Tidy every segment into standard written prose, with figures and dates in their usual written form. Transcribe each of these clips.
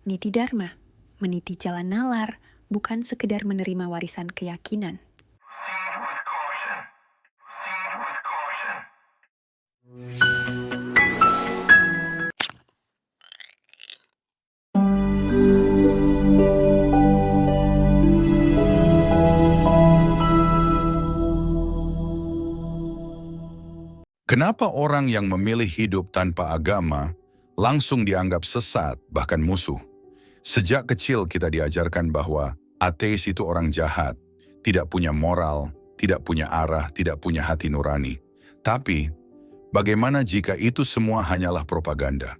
Niti Dharma, meniti jalan nalar, bukan sekedar menerima warisan keyakinan. Kenapa orang yang memilih hidup tanpa agama langsung dianggap sesat, bahkan musuh? Sejak kecil kita diajarkan bahwa ateis itu orang jahat, tidak punya moral, tidak punya arah, tidak punya hati nurani. Tapi, bagaimana jika itu semua hanyalah propaganda?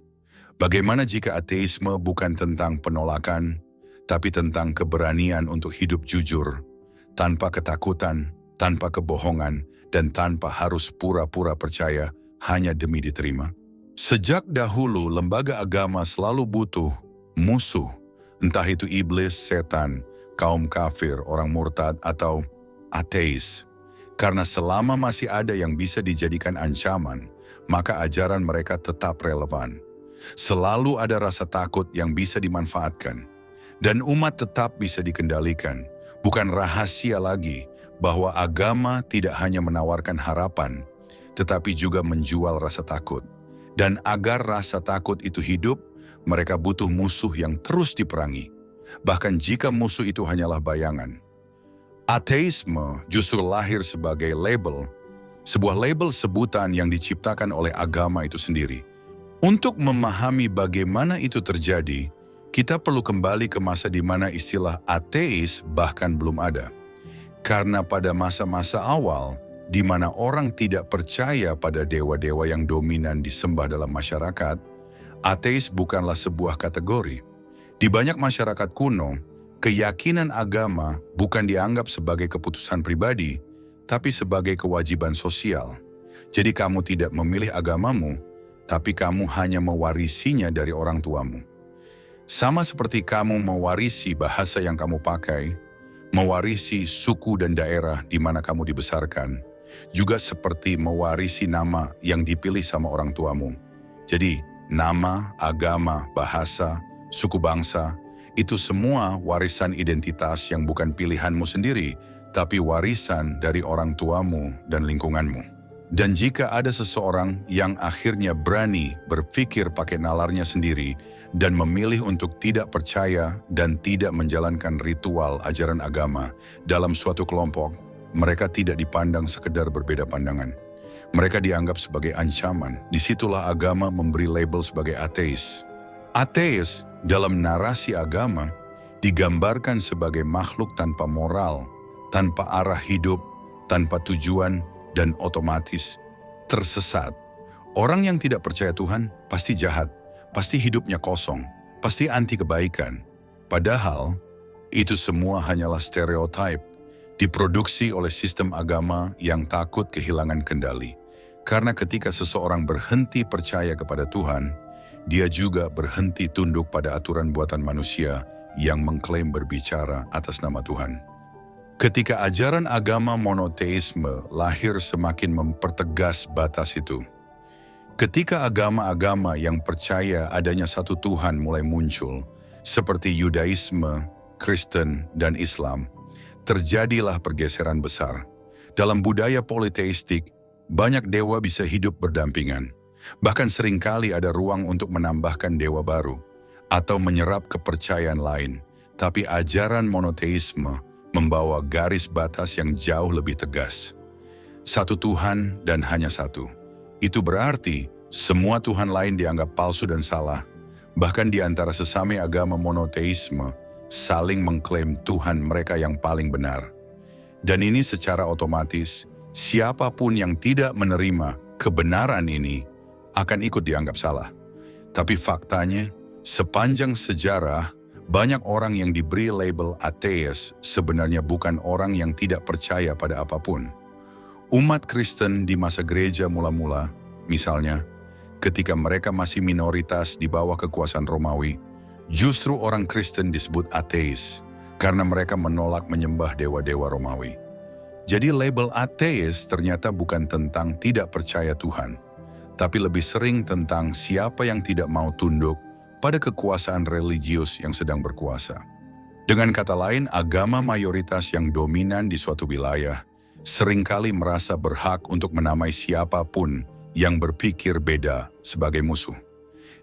Bagaimana jika ateisme bukan tentang penolakan, tapi tentang keberanian untuk hidup jujur, tanpa ketakutan, tanpa kebohongan, dan tanpa harus pura-pura percaya hanya demi diterima? Sejak dahulu, lembaga agama selalu butuh musuh, entah itu iblis, setan, kaum kafir, orang murtad, atau ateis. Karena selama masih ada yang bisa dijadikan ancaman, maka ajaran mereka tetap relevan. Selalu ada rasa takut yang bisa dimanfaatkan, dan umat tetap bisa dikendalikan. Bukan rahasia lagi bahwa agama tidak hanya menawarkan harapan, tetapi juga menjual rasa takut. Dan agar rasa takut itu hidup, mereka butuh musuh yang terus diperangi, bahkan jika musuh itu hanyalah bayangan. Ateisme justru lahir sebagai label, sebuah label sebutan yang diciptakan oleh agama itu sendiri. Untuk memahami bagaimana itu terjadi, kita perlu kembali ke masa di mana istilah ateis bahkan belum ada. Karena pada masa-masa awal, di mana orang tidak percaya pada dewa-dewa yang dominan disembah dalam masyarakat, ateis bukanlah sebuah kategori. Di banyak masyarakat kuno, keyakinan agama bukan dianggap sebagai keputusan pribadi, tapi sebagai kewajiban sosial. Jadi kamu tidak memilih agamamu, tapi kamu hanya mewarisinya dari orang tuamu. Sama seperti kamu mewarisi bahasa yang kamu pakai, mewarisi suku dan daerah di mana kamu dibesarkan, juga seperti mewarisi nama yang dipilih sama orang tuamu. Jadi, nama, agama, bahasa, suku bangsa, itu semua warisan identitas yang bukan pilihanmu sendiri, tapi warisan dari orang tuamu dan lingkunganmu. Dan jika ada seseorang yang akhirnya berani berpikir pakai nalarnya sendiri dan memilih untuk tidak percaya dan tidak menjalankan ritual ajaran agama dalam suatu kelompok, mereka tidak dipandang sekedar berbeda pandangan. Mereka dianggap sebagai ancaman. Disitulah agama memberi label sebagai ateis. Ateis dalam narasi agama digambarkan sebagai makhluk tanpa moral, tanpa arah hidup, tanpa tujuan, dan otomatis tersesat. Orang yang tidak percaya Tuhan pasti jahat, pasti hidupnya kosong, pasti anti kebaikan. Padahal itu semua hanyalah stereotip diproduksi oleh sistem agama yang takut kehilangan kendali. Karena ketika seseorang berhenti percaya kepada Tuhan, dia juga berhenti tunduk pada aturan buatan manusia yang mengklaim berbicara atas nama Tuhan. Ketika ajaran agama monoteisme lahir, semakin mempertegas batas itu. Ketika agama-agama yang percaya adanya satu Tuhan mulai muncul, seperti Yudaisme, Kristen, dan Islam, terjadilah pergeseran besar. Dalam budaya politeistik, banyak dewa bisa hidup berdampingan. Bahkan seringkali ada ruang untuk menambahkan dewa baru atau menyerap kepercayaan lain. Tapi ajaran monoteisme membawa garis batas yang jauh lebih tegas. Satu Tuhan dan hanya satu. Itu berarti semua Tuhan lain dianggap palsu dan salah. Bahkan di antara sesama agama monoteisme saling mengklaim Tuhan mereka yang paling benar. Dan ini secara otomatis, siapapun yang tidak menerima kebenaran ini akan ikut dianggap salah. Tapi faktanya, sepanjang sejarah, banyak orang yang diberi label ateis sebenarnya bukan orang yang tidak percaya pada apapun. Umat Kristen di masa gereja mula-mula, misalnya, ketika mereka masih minoritas di bawah kekuasaan Romawi, justru orang Kristen disebut ateis karena mereka menolak menyembah dewa-dewa Romawi. Jadi label ateis ternyata bukan tentang tidak percaya Tuhan, tapi lebih sering tentang siapa yang tidak mau tunduk pada kekuasaan religius yang sedang berkuasa. Dengan kata lain, agama mayoritas yang dominan di suatu wilayah seringkali merasa berhak untuk menamai siapapun yang berpikir beda sebagai musuh.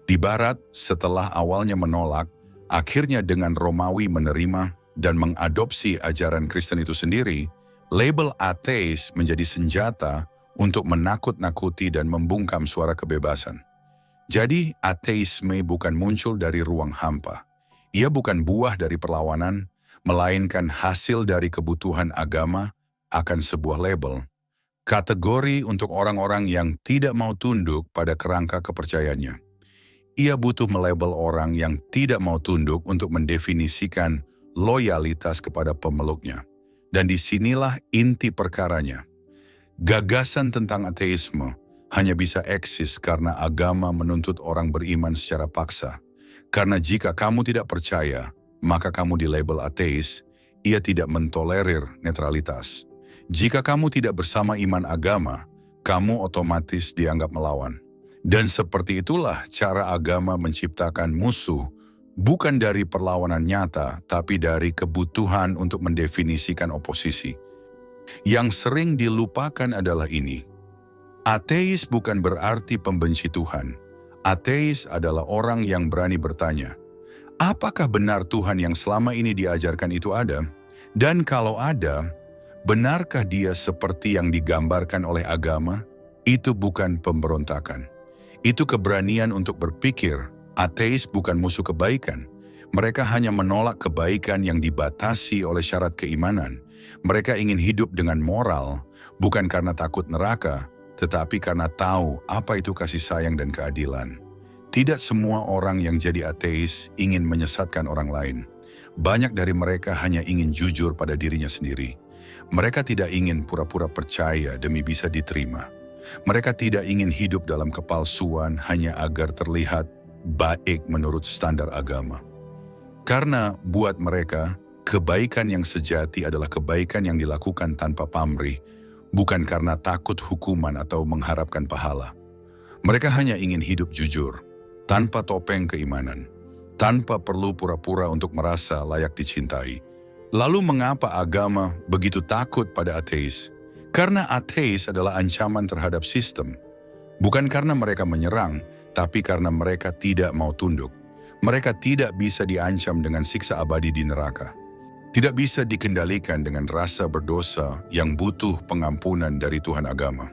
Di Barat, setelah awalnya menolak, akhirnya dengan Romawi menerima dan mengadopsi ajaran Kristen itu sendiri, label ateis menjadi senjata untuk menakut-nakuti dan membungkam suara kebebasan. Jadi, ateisme bukan muncul dari ruang hampa. Ia bukan buah dari perlawanan, melainkan hasil dari kebutuhan agama akan sebuah label. Kategori untuk orang-orang yang tidak mau tunduk pada kerangka kepercayaannya. Ia butuh melabel orang yang tidak mau tunduk untuk mendefinisikan loyalitas kepada pemeluknya. Dan disinilah inti perkaranya. Gagasan tentang ateisme hanya bisa eksis karena agama menuntut orang beriman secara paksa. Karena jika kamu tidak percaya, maka kamu dilabel ateis, ia tidak mentolerir netralitas. Jika kamu tidak bersama iman agama, kamu otomatis dianggap melawan. Dan seperti itulah cara agama menciptakan musuh, bukan dari perlawanan nyata, tapi dari kebutuhan untuk mendefinisikan oposisi. Yang sering dilupakan adalah ini. Ateis bukan berarti pembenci Tuhan. Ateis adalah orang yang berani bertanya, apakah benar Tuhan yang selama ini diajarkan itu ada? Dan kalau ada, benarkah dia seperti yang digambarkan oleh agama? Itu bukan pemberontakan. Itu keberanian untuk berpikir, ateis bukan musuh kebaikan. Mereka hanya menolak kebaikan yang dibatasi oleh syarat keimanan. Mereka ingin hidup dengan moral, bukan karena takut neraka, tetapi karena tahu apa itu kasih sayang dan keadilan. Tidak semua orang yang jadi ateis ingin menyesatkan orang lain. Banyak dari mereka hanya ingin jujur pada dirinya sendiri. Mereka tidak ingin pura-pura percaya demi bisa diterima. Mereka tidak ingin hidup dalam kepalsuan hanya agar terlihat baik menurut standar agama. Karena buat mereka, kebaikan yang sejati adalah kebaikan yang dilakukan tanpa pamrih, bukan karena takut hukuman atau mengharapkan pahala. Mereka hanya ingin hidup jujur, tanpa topeng keimanan, tanpa perlu pura-pura untuk merasa layak dicintai. Lalu mengapa agama begitu takut pada ateis? Karena ateis adalah ancaman terhadap sistem. Bukan karena mereka menyerang, tapi karena mereka tidak mau tunduk. Mereka tidak bisa diancam dengan siksa abadi di neraka. Tidak bisa dikendalikan dengan rasa berdosa yang butuh pengampunan dari Tuhan agama.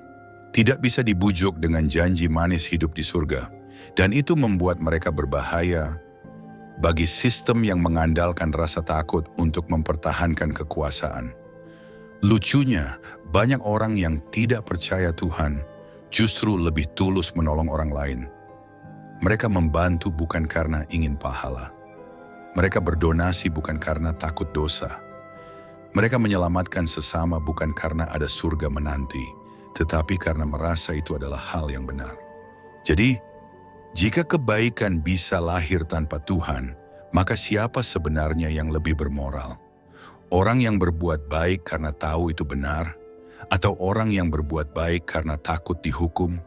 Tidak bisa dibujuk dengan janji manis hidup di surga. Dan itu membuat mereka berbahaya bagi sistem yang mengandalkan rasa takut untuk mempertahankan kekuasaan. Lucunya, banyak orang yang tidak percaya Tuhan justru lebih tulus menolong orang lain. Mereka membantu bukan karena ingin pahala. Mereka berdonasi bukan karena takut dosa. Mereka menyelamatkan sesama bukan karena ada surga menanti, tetapi karena merasa itu adalah hal yang benar. Jadi, jika kebaikan bisa lahir tanpa Tuhan, maka siapa sebenarnya yang lebih bermoral? Orang yang berbuat baik karena tahu itu benar, atau orang yang berbuat baik karena takut dihukum?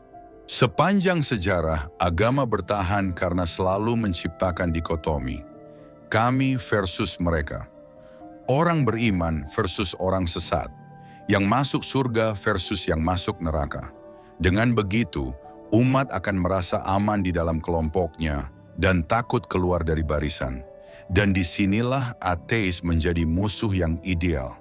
Sepanjang sejarah, agama bertahan karena selalu menciptakan dikotomi. Kami versus mereka. Orang beriman versus orang sesat. Yang masuk surga versus yang masuk neraka. Dengan begitu, umat akan merasa aman di dalam kelompoknya dan takut keluar dari barisan. Dan disinilah ateis menjadi musuh yang ideal.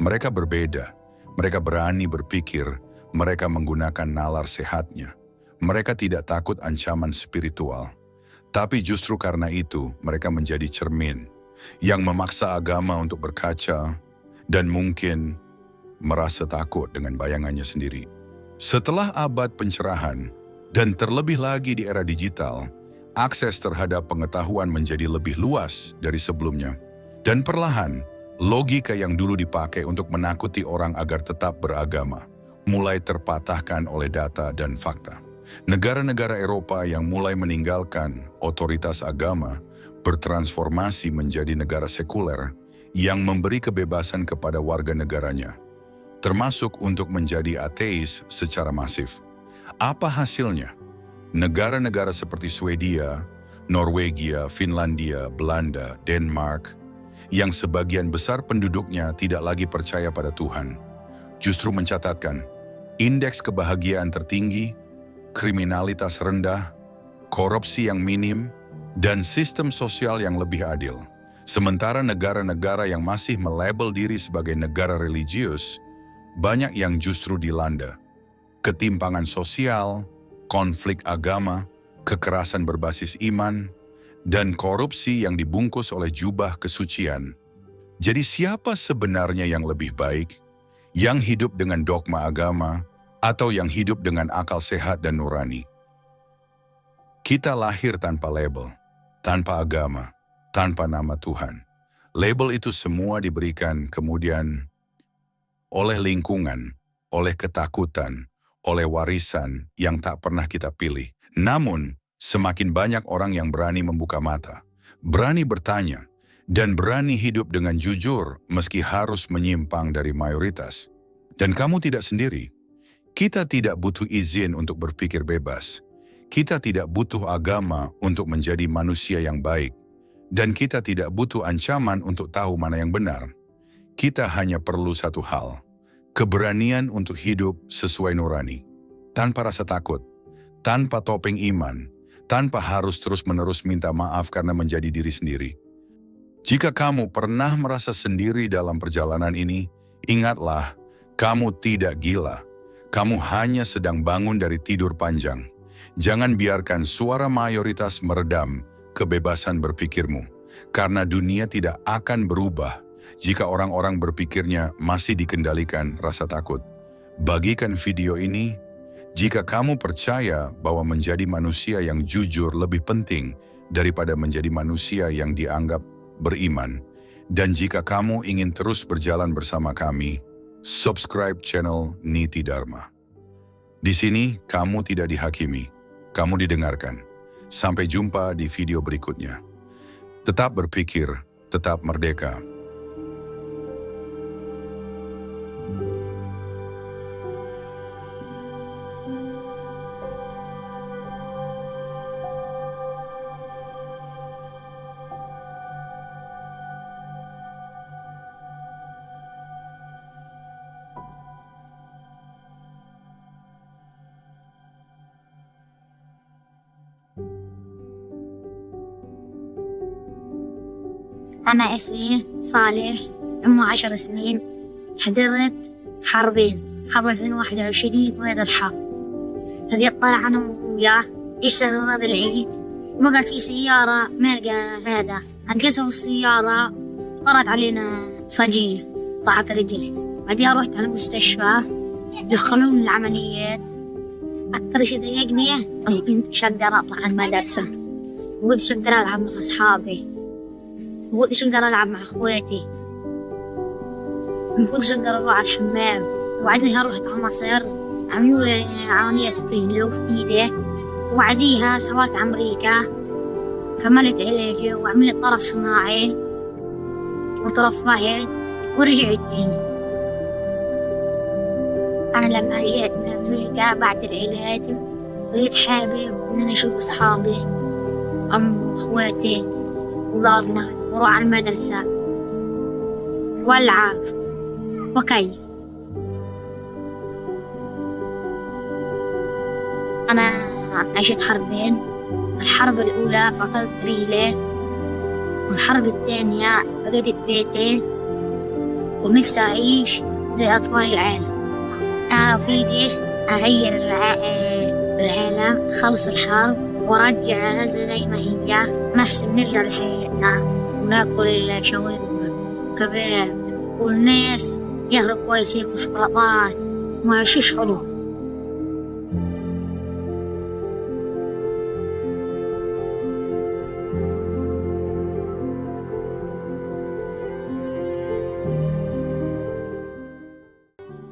Mereka berbeda. Mereka berani berpikir. Mereka menggunakan nalar sehatnya. Mereka tidak takut ancaman spiritual. Tapi justru karena itu, mereka menjadi cermin yang memaksa agama untuk berkaca dan mungkin merasa takut dengan bayangannya sendiri. Setelah abad pencerahan dan terlebih lagi di era digital, akses terhadap pengetahuan menjadi lebih luas dari sebelumnya. Dan perlahan, logika yang dulu dipakai untuk menakuti orang agar tetap beragama mulai terpatahkan oleh data dan fakta. Negara-negara Eropa yang mulai meninggalkan otoritas agama bertransformasi menjadi negara sekuler yang memberi kebebasan kepada warga negaranya, termasuk untuk menjadi ateis secara masif. Apa hasilnya? Negara-negara seperti Swedia Norwegia, Finlandia, Belanda, Denmark, yang sebagian besar penduduknya tidak lagi percaya pada Tuhan, justru mencatatkan indeks kebahagiaan tertinggi, kriminalitas rendah, korupsi yang minim, dan sistem sosial yang lebih adil. Sementara negara-negara yang masih melabel diri sebagai negara religius, banyak yang justru dilanda ketimpangan sosial, konflik agama, kekerasan berbasis iman, dan korupsi yang dibungkus oleh jubah kesucian. Jadi siapa sebenarnya yang lebih baik? Yang hidup dengan dogma agama atau yang hidup dengan akal sehat dan nurani? Kita lahir tanpa label, tanpa agama, tanpa nama Tuhan. Label itu semua diberikan kemudian oleh lingkungan, oleh ketakutan, oleh warisan yang tak pernah kita pilih. Namun, semakin banyak orang yang berani membuka mata, berani bertanya, dan berani hidup dengan jujur meski harus menyimpang dari mayoritas. Dan kamu tidak sendiri. Kita tidak butuh izin untuk berpikir bebas. Kita tidak butuh agama untuk menjadi manusia yang baik. Dan kita tidak butuh ancaman untuk tahu mana yang benar. Kita hanya perlu satu hal, keberanian untuk hidup sesuai nurani, tanpa rasa takut, tanpa topeng iman, tanpa harus terus-menerus minta maaf karena menjadi diri sendiri. Jika kamu pernah merasa sendiri dalam perjalanan ini, ingatlah, kamu tidak gila. Kamu hanya sedang bangun dari tidur panjang. Jangan biarkan suara mayoritas meredam kebebasan berpikirmu, karena dunia tidak akan berubah jika orang-orang berpikirnya masih dikendalikan rasa takut. Bagikan video ini jika kamu percaya bahwa menjadi manusia yang jujur lebih penting daripada menjadi manusia yang dianggap beriman. Dan jika kamu ingin terus berjalan bersama kami, subscribe channel Niti Dharma. Di sini kamu tidak dihakimi, kamu didengarkan. Sampai jumpa di video berikutnya. Tetap berpikir, tetap merdeka. أنا اسمي صالح، عمري 10 سنين. حضرت حربين، حرب 2021 وهذا الحرب. هذي طلع أنا وياه يشتغل هذا العيد، وقعت في سيارة ما لقى هذا، انكسر السيارة، طرت علينا صجية، طلعت رجلي. بعدين رحت على المستشفى، دخلوني العمليات. أكثر شيء ضايقني أنا كنت أقدر أطلع على المدرسة، وكنت أقدر ألعب مع أصحابي، وكنت أقدر ألعب مع أخواتي، وكنت أقدر أروح على الحمام. وبعدها رحت على مصر، عملوا لي عملية في رجلي وفي إيدي. وبعديها سافرت أمريكا، كملت علاجي وعملت طرف صناعي وترفعت ورجعت تاني. أنا لما رجعت من أمريكا بعد العلاج بقيت حابب إن أنا أشوف أصحابي، أمي وأخواتي وضارنا، وأروح على المدرسة وألعب وكيف. أنا عشت حربين، الحرب الأولى فقدت رجلي، والحرب الثانية فقدت بيتي، ونفسي أعيش زي أطفال العالم. أنا في إيدي أغير العالم، أخلص الحرب وأرجع غزة زي ما هي، نحسن نرجع لحياتنا وناكل شاورما وكباب، والناس يهرب كويس ياكل شوكولاتات وما يعيشوش حلو.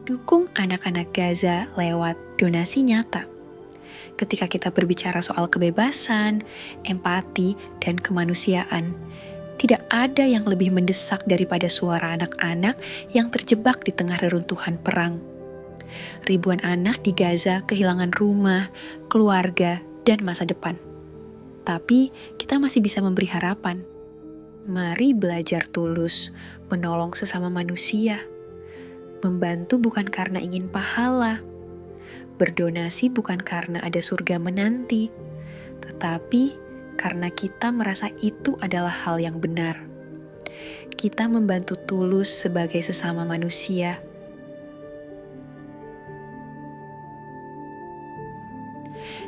Dukung anak-anak Gaza lewat donasi nyata. Ketika kita berbicara soal kebebasan, empati, dan kemanusiaan, tidak ada yang lebih mendesak daripada suara anak-anak yang terjebak di tengah reruntuhan perang. Ribuan anak di Gaza kehilangan rumah, keluarga, dan masa depan. tapi kita masih bisa memberi harapan. Mari belajar tulus, menolong sesama manusia. Membantu bukan karena ingin pahala. Berdonasi bukan karena ada surga menanti, tetapi karena kita merasa itu adalah hal yang benar. Kita membantu tulus sebagai sesama manusia.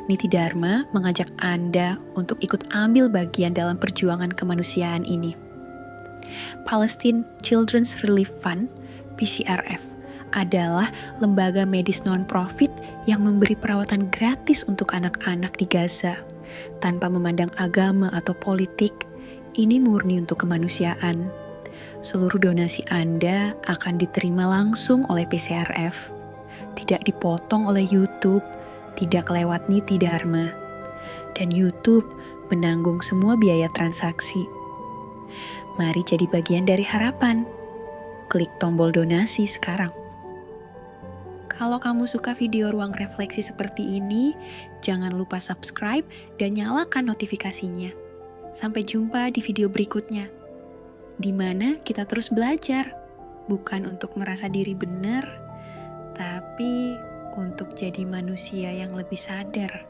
Niti Dharma mengajak Anda untuk ikut ambil bagian dalam perjuangan kemanusiaan ini. Palestine Children's Relief Fund, PCRF, adalah lembaga medis non-profit yang memberi perawatan gratis untuk anak-anak di Gaza. Tanpa memandang agama atau politik, ini murni untuk kemanusiaan. Seluruh donasi Anda akan diterima langsung oleh PCRF, tidak dipotong oleh YouTube, tidak lewat Niti Dharma, dan YouTube menanggung semua biaya transaksi. Mari jadi bagian dari harapan. Klik tombol donasi sekarang. Kalau kamu suka video Ruang Refleksi seperti ini, jangan lupa subscribe dan nyalakan notifikasinya. Sampai jumpa di video berikutnya, di mana kita terus belajar, bukan untuk merasa diri benar, tapi untuk jadi manusia yang lebih sadar.